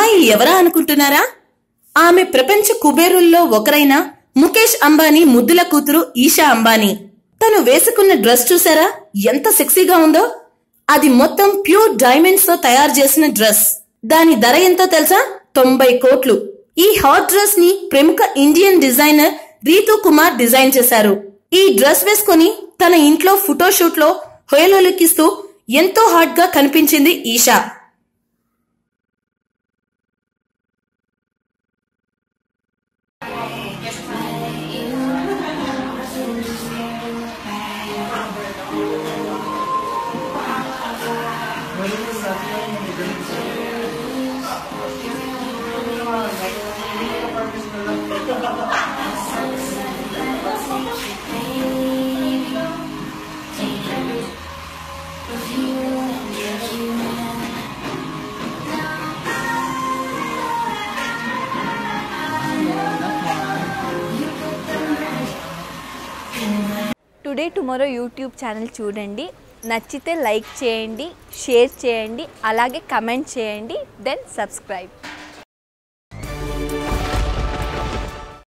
అమ్మాయి ఎవరా అనుకుంటున్నారా? ఆమె ప్రపంచ కుబేరుల్లో ఒకరైన ముఖేష్ అంబానీ ముద్దుల కూతురు ఈషా అంబానీ. తను వేసుకున్న డ్రెస్ చూసారా ఎంత సెక్సీగా ఉందో? అది మొత్తం ప్యూర్ డైమండ్స్ తో తయారు చేసిన డ్రెస్. దాని ధర ఎంతో తెలుసా? 90 కోట్లు. ఈ హాట్ డ్రెస్ ని ప్రముఖ Indian designer Ritu Kumar design చేశారు. ఈ డ్రెస్ వేసుకుని తన ఇంట్లో ఫోటోషూట్ లో హొయలోలికిస్తూ ఎంతో హాట్ గా కనిపించింది Eesha. Today tomorrow YouTube channel చూడండి. నచ్చితే లైక్ చేయండి, షేర్ చేయండి, అలాగే కమెంట్ చేయండి. Then subscribe.